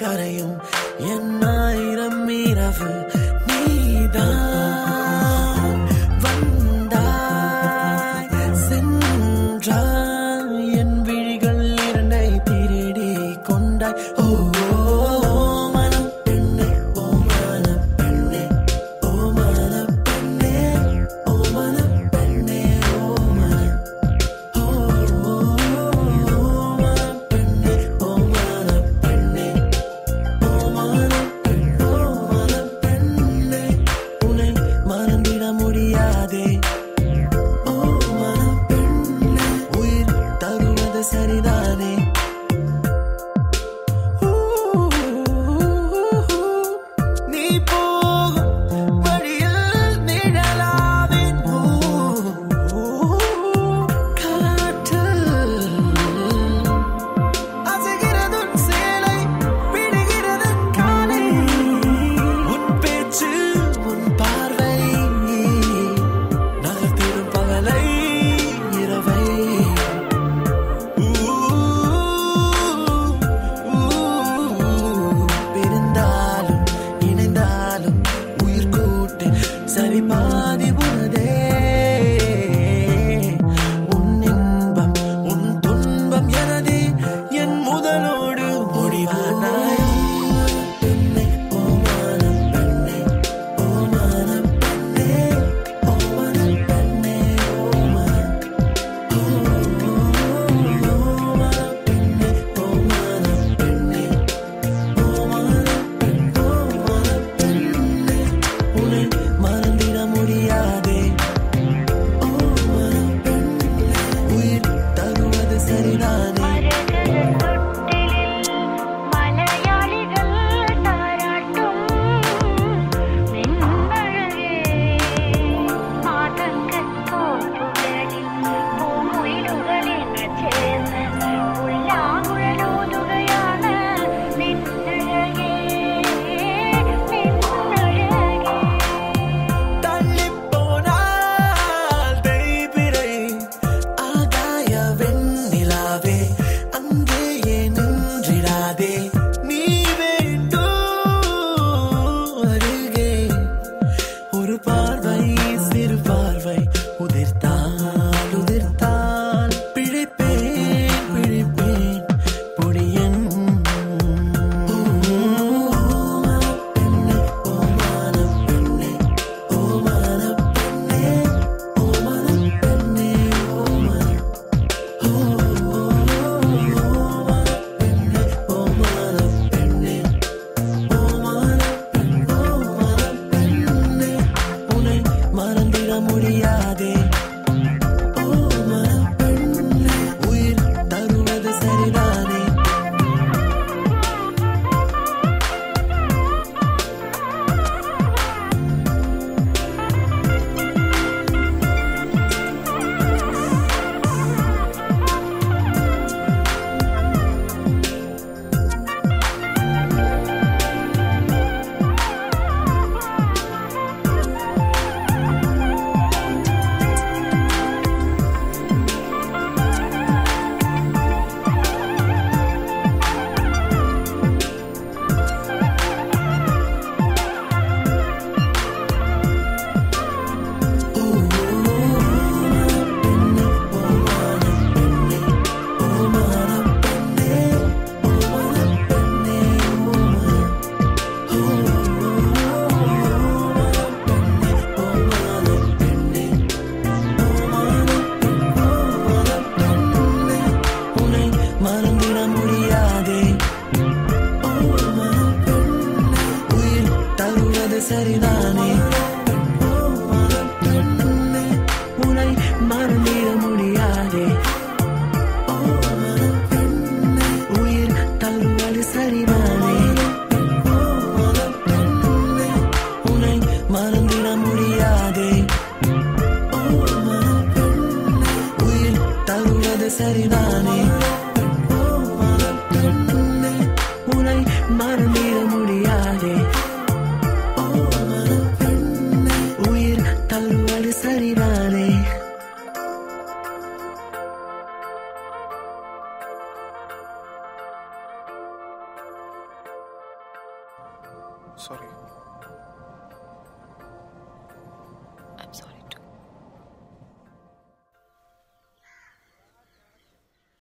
கரையும் என் ஆயிரம் இரவு நீதான் வந்தாய் சென்றாய் என் விழிகள் இரண்டை திருடி கொண்டாய் ஓ மனம் பெண்ணே ஓ மன பெண்ணே ஓ மன பெண்ணே ஓ மன பெண்ணே ஓ மன ஓ மன பெண்ணே ஓ மன பெண்ணே ஓ மன பெண்ணே உன்னை மறந்திட முடியாதே ஓ மன பெண்ணே உயிர் தருவது சரிதானே நீ போகும் வழியில் நிழலாவேன் காற்றில் அசைகிறது உன் சேலை விடுகிறது காலை உன் பேச்சு உன் பார்வை நகர்த்திடும் பகலை இரவை பிரிந்தாலும் இணைந்தாலும் உயிர் கூட்டு சரி பாதி உனதே உன் இன்பம் உன் துன்பம் எனதே என் முதலோடு முடிவானாய் பெண்ணே ஓ மன பெண்ணே ஓ மன பெண்ணே ஓ மன பெண்ணே ஓ மன ஓ மன பெண்ணே ஓ மன பெண்ணே ஓ மன பெண்ணே உன்னை மறந்திட முடியாதே ஓ மன பெண்ணே உயிர் தருவது சரிதானே மலையாளிகள் தாராட்டும் வெண்மழகே மாதங்கத்தோப்புகளில் பூமுயிலுகளின் சேர்ந்த புல்லாங்குழலோதுகையான மின்னழகே மின்னழகே தள்ளிப் போனால் தேய்பிறை ஆகாய வெண்ணிலாவே அங்கேயே நின்றிடாதே நீ வேண்டும் அருகே ஒரு பார்வை சிறு பார்வை உதிர்த்தால் உதிர்த்தால் பிழைப்பேன் பிழைப்பேன் பொடியன் ஓ மன பெண்ணே ஓ மன பெண்ணே ஓ மன பெண்ணே ஓ மன பெண்ணே ஓ மன ஓ மன பெண்ணே ஓ மன பெண்ணே ஓ மன பெண்ணே உன்னை மறந்திட முடியாதே ஓ மன பெண்ணே உயிர் தருவது சரிதானே ஓ பெண்ணே ஓ மன பெண்ணே ஓ மன பெண்ணே ஓ மன பெண்ணே ஓ மன ஓ மன பெண்ணே ஓ மன பெண்ணே உன்னை மறந்திட முடியாதே ஓ மன பெண்ணே உயிர் தருவது சரிதானே ஓ மன பெண்ணே உன்னை மறந்திட முடியாதே ஓ மன பெண்ணே உயிர் தருவது சரிதானே ஓ மன பெண்ணே உன்னை மறந்திட முடியாதே ஓ மன பெண்ணே உயிர் தருவது சரிதானே ஓ மன பெண்ணே உன்னை மறந்திட முடியாதே ஓ மன பெண்ணே உயிர் தருவது சரிதானே சாரி.